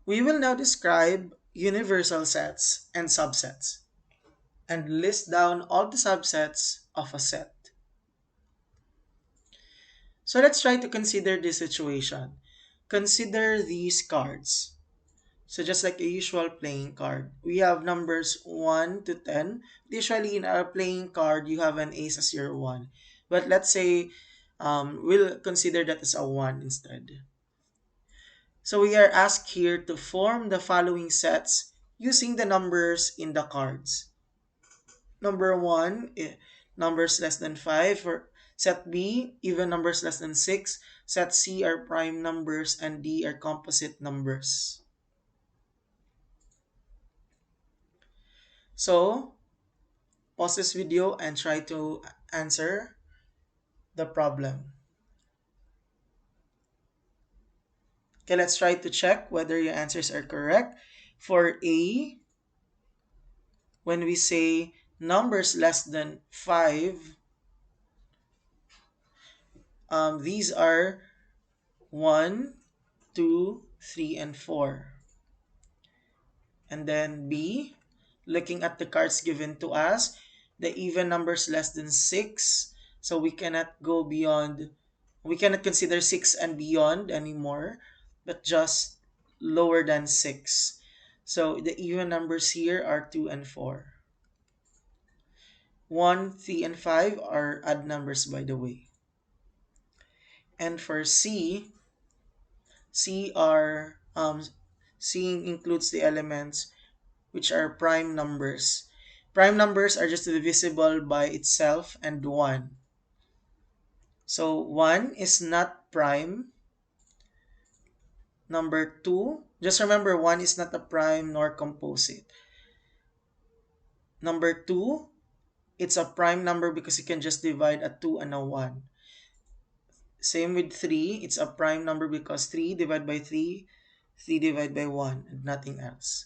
We will now describe universal sets and subsets and list down all the subsets of a set. So let's try to consider this situation. Consider these cards. So just like a usual playing card, we have numbers 1 to 10. Usually in our playing card, you have an ace as your 1. But let's say we'll consider that as a 1 instead. So we are asked here to form the following sets using the numbers in the cards. Number 1, numbers less than 5. For set B, even numbers less than 6. Set C are prime numbers and D are composite numbers. So, pause this video and try to answer the problem. Okay, let's try to check whether your answers are correct. For A, when we say numbers less than 5, these are 1, 2, 3, and 4. And then B, looking at the cards given to us, the even numbers less than 6. So we cannot consider 6 and beyond anymore, but just lower than 6. So the even numbers here are 2 and 4. 1, 3, and 5 are odd numbers, by the way. And for C are C includes the elements which are prime numbers. Prime numbers are just divisible by itself and 1. So 1 is not prime. Number 2, just remember 1 is not a prime nor composite. Number 2, it's a prime number because you can just divide a 2 and a 1. Same with 3, it's a prime number because 3 divided by 3, 3 divided by 1, and nothing else.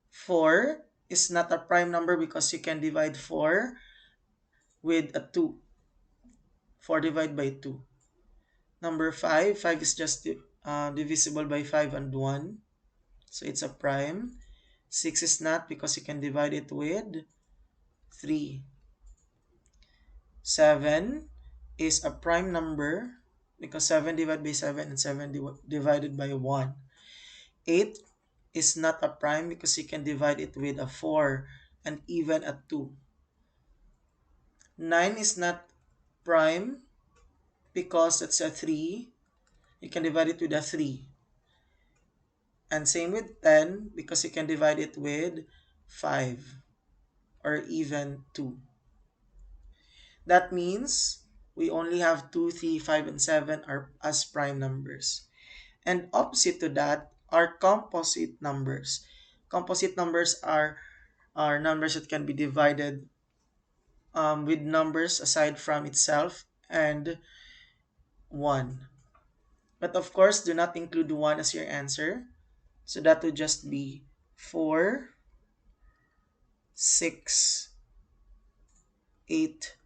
4 is not a prime number because you can divide 4 with a 2. 4 divided by 2. Number 5, 5 is just divisible by 5 and 1. So it's a prime. 6 is not because you can divide it with 3. 7 is a prime number because 7 divided by 7 and 7 divided by 1. 8 is not a prime because you can divide it with a 4 and even a 2. 9 is not prime because it's a 3. You can divide it with a 3. And same with 10 because you can divide it with 5 or even 2. That means we only have 2, 3, 5, and 7 are as prime numbers. And opposite to that are composite numbers. Composite numbers are numbers that can be divided with numbers aside from itself and 1. But of course, do not include 1 as your answer. So that would just be 4, 6, 8,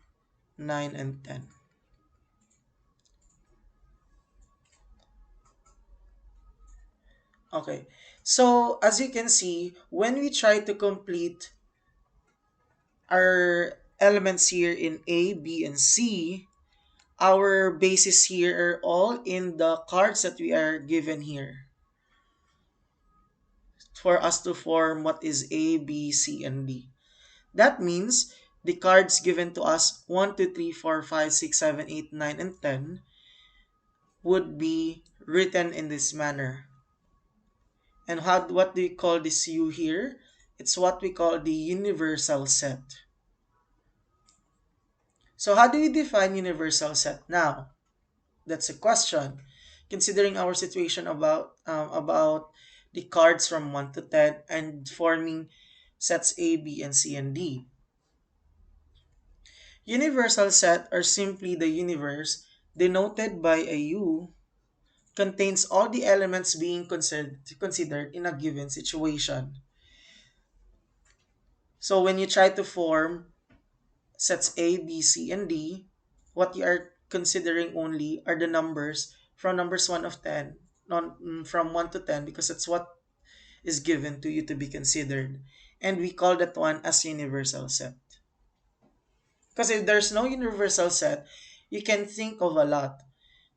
9, and 10. Okay, so as you can see, when we try to complete our elements here in A, B, and C, our bases here are all in the cards that we are given here for us to form what is A, B, C, and D. That means the cards given to us 1, 2, 3, 4, 5, 6, 7, 8, 9, and 10 would be written in this manner. And what do we call this U here? It's what we call the universal set. So how do we define universal set now? That's a question. Considering our situation about the cards from 1 to 10 and forming sets A, B, and C, and D. Universal set are simply the universe denoted by a U contains all the elements being considered in a given situation. So when you try to form sets A, B, C, and D, what you are considering only are the numbers from numbers 1 of 10, from 1 to 10 because that's what is given to you to be considered. And we call that one as universal set. Because if there's no universal set, you can think of a lot.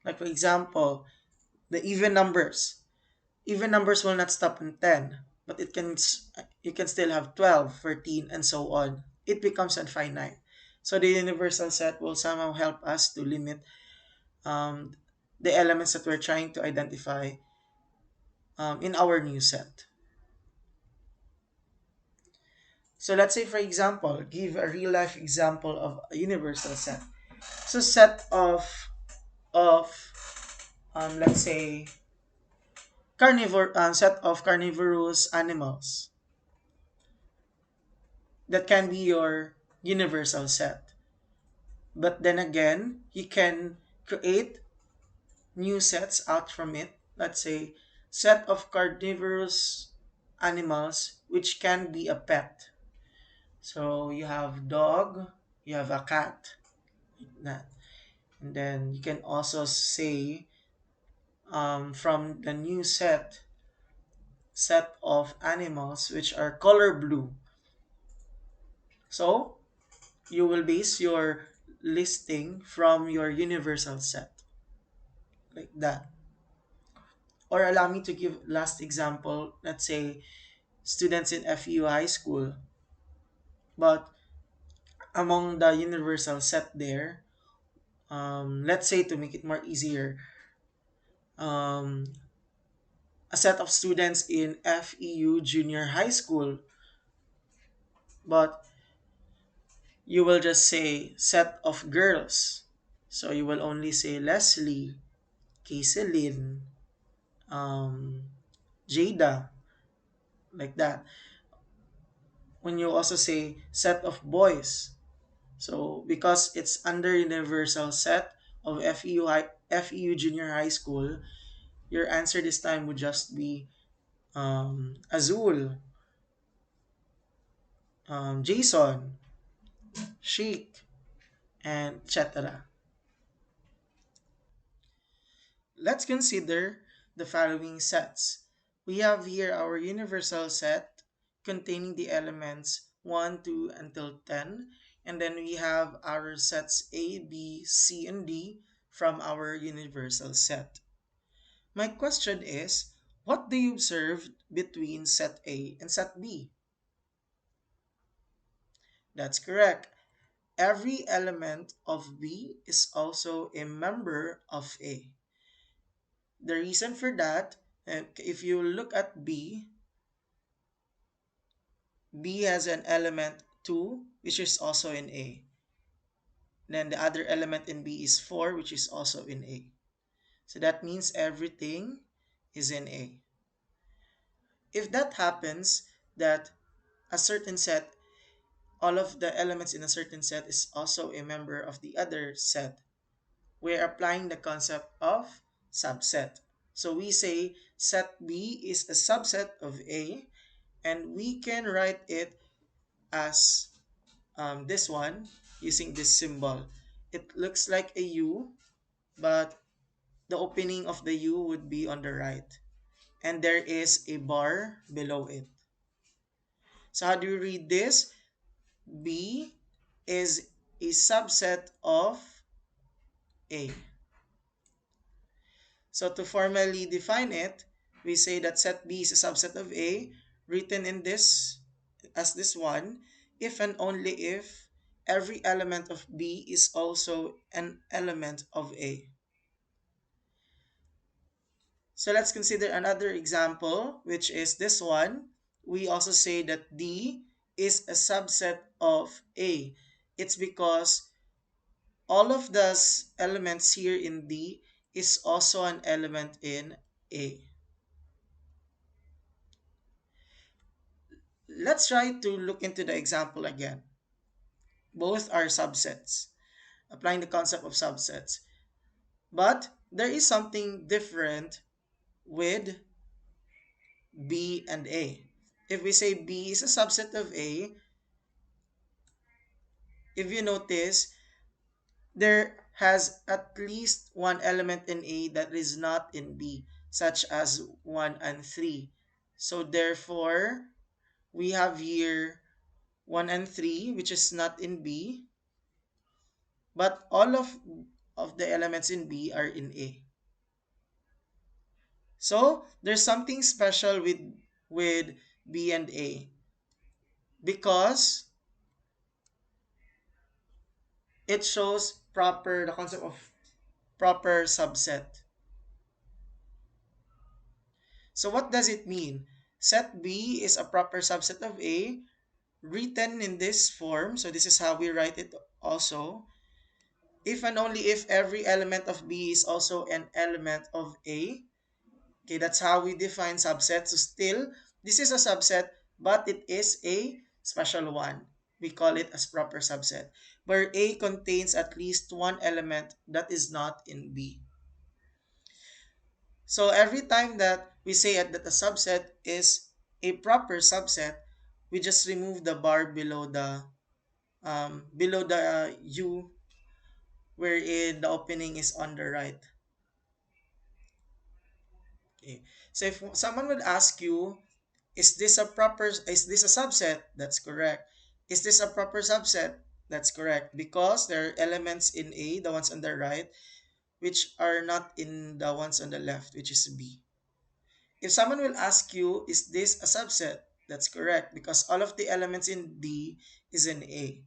Like for example, the even numbers. Even numbers will not stop in 10, but you can still have 12, 13, and so on. It becomes infinite. So the universal set will somehow help us to limit um, the elements that we're trying to identify in our new set. So let's say, for example, give a real life example of a universal set. So set of let's say set of carnivorous animals that can be your universal set. But then again, you can create new sets out from it. Let's say set of carnivorous animals which can be a pet. So you have dog, you have a cat, that. And then you can also say from the new set of animals which are color blue. So you will base your listing from your universal set, like that. Or allow me to give last example. Let's say students in FEU high school, but among the universal set there, let's say to make it more easier, um, a set of students in FEU junior high school, but you will just say set of girls. So you will only say Leslie, Kayselyn, um, Jada, like that. When you also say set of boys, so because it's under universal set of FEU junior high school, your answer this time would just be Azul, Jason, Sheik, and etc. Let's consider the following sets. We have here our universal set containing the elements 1, 2, until 10. And then we have our sets A, B, C, and D from our universal set. My question is, what do you observe between set A and set B? That's correct. Every element of B is also a member of A. The reason for that, if you look at B, B has an element 2, which is also in A. Then the other element in B is 4, which is also in A. So that means everything is in A. If that happens, that a certain set, all of the elements in a certain set is also a member of the other set, we're applying the concept of subset. So we say set B is a subset of A, and we can write it as this one using this symbol. It looks like a U, but the opening of the U would be on the right, and there is a bar below it. So how do you read this? B is a subset of A. So to formally define it, we say that set B is a subset of A, written in this as this one, if and only if every element of B is also an element of A. So let's consider another example, which is this one. We also say that D is a subset of A. It's because all of the elements here in D is also an element in A. Let's try to look into the example again. Both are subsets, applying the concept of subsets. But there is something different with B and A. If we say B is a subset of A, if you notice, there has at least one element in A that is not in B, such as 1 and 3. So therefore, we have here 1 and 3, which is not in B, but all of the elements in B are in A. So there's something special with B and A because it shows the concept of proper subset. So what does it mean? Set B is a proper subset of A written in this form. So this is how we write it also. If and only if every element of B is also an element of A. Okay, that's how we define subset. So still, this is a subset, but it is a special one. We call it as proper subset, where A contains at least one element that is not in B. So every time that we say that a subset is a proper subset, we just remove the bar below the U, wherein the opening is on the right. Okay. So if someone would ask you, is this a subset? That's correct. Is this a proper subset? That's correct. Because there are elements in A, the ones on the right, which are not in the ones on the left, which is B. If someone will ask you, is this a subset? That's correct. Because all of the elements in D is in A.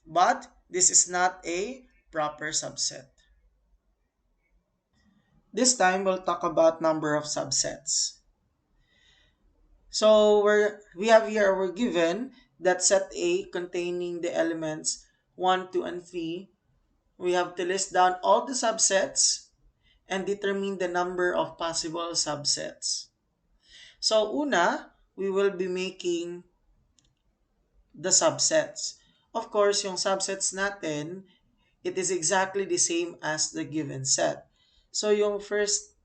But this is not a proper subset. This time we'll talk about number of subsets. So we're given that set A containing the elements 1, 2, and 3. We have to list down all the subsets and determine the number of possible subsets. So una, we will be making the subsets. Of course, yung subsets natin, it is exactly the same as the given set. So yung first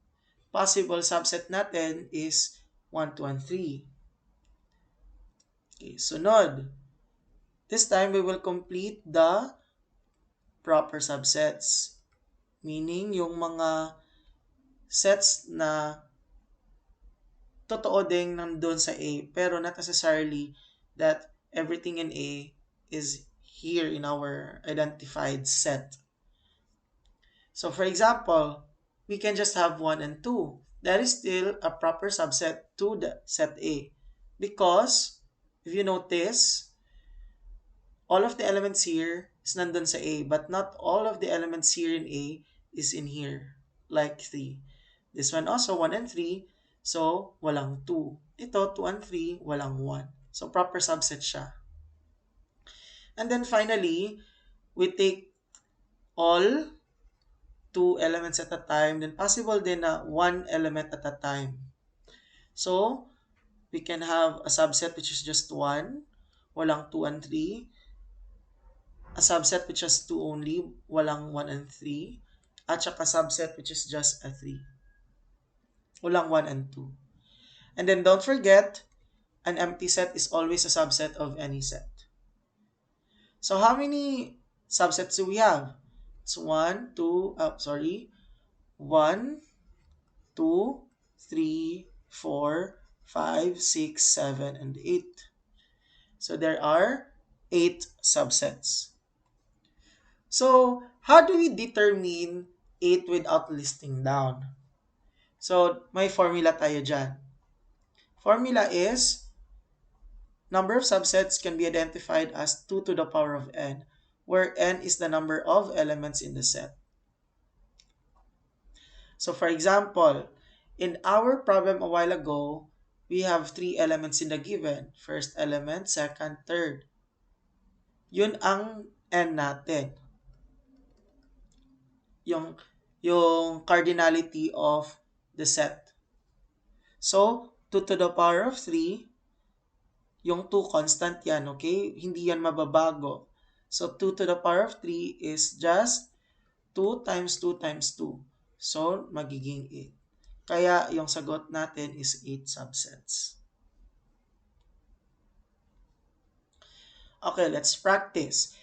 possible subset natin is 1, 2, and 3. Okay, sunod. This time, we will complete the proper subsets. Meaning, yung mga sets na totoo ding nandun sa A, pero not necessarily that everything in A is here in our identified set. So, for example, we can just have 1 and 2. That is still a proper subset to the set A. Because, if you notice, all of the elements here is nandun sa A, but not all of the elements here in A is in here, like 3. This one also, 1 and 3, so walang 2. Ito, 2 and 3, walang 1. So, proper subset siya. And then finally, we take all 2 elements at a time, then possible din na 1 element at a time. So, we can have a subset which is just 1, walang 2 and 3, a subset which has 2 only, walang 1 and 3, at saka subset which is just a 3, walang 1 and 2. And then don't forget, an empty set is always a subset of any set. So how many subsets do we have? It's 1, 2, 1, 2, 3, 4, 5, 6, 7, and 8. So there are 8 subsets. So, how do we determine 8 without listing down? So, may formula tayo dyan. Formula is, number of subsets can be identified as 2 to the power of n, where n is the number of elements in the set. So, for example, in our problem a while ago, we have 3 elements in the given. First element, second, third. Yun ang n natin. Yung cardinality of the set. So, 2 to the power of 3, yung 2 constant yan, okay? Hindi yan mababago. So, 2 to the power of 3 is just 2 times 2 times 2. So, magiging 8. Kaya, yung sagot natin is 8 subsets. Okay, let's practice.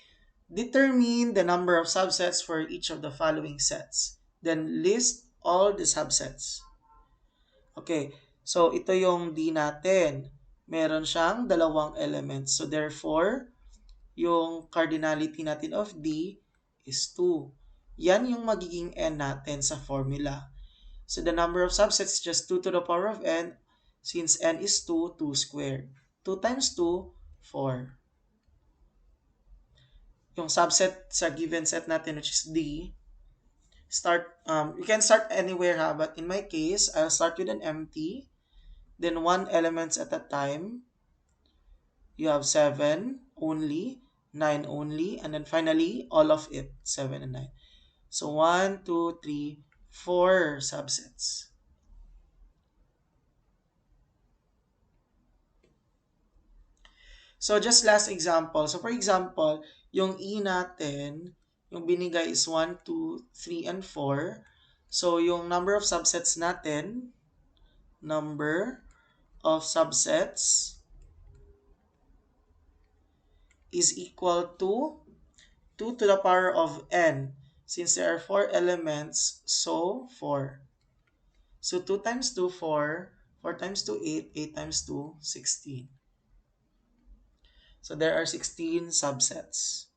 Determine the number of subsets for each of the following sets. Then list all the subsets. Okay, So, ito yung D natin. Meron siyang dalawang elements. So, therefore, yung cardinality natin of D is 2. Yan yung magiging N natin sa formula. So, the number of subsets is just 2 to the power of N. Since N is 2, 2 squared. 2 times 2, 4. Yung subset sa given set natin, which is D, you can start anywhere ha, but in my case, I'll start with an empty, then one elements at a time. You have 7 only, 9 only, and then finally, all of it, 7 and 9. So, 1, 2, 3, 4 subsets. So, just last example. So, for example, yung E natin, yung binigay is 1, 2, 3, and 4. So, yung number of subsets natin, number of subsets is equal to 2 to the power of n. Since there are 4 elements, so 4. So 2 times 2, 4. 4 times 2, 8. 8 times 2, 16. So there are 16 subsets.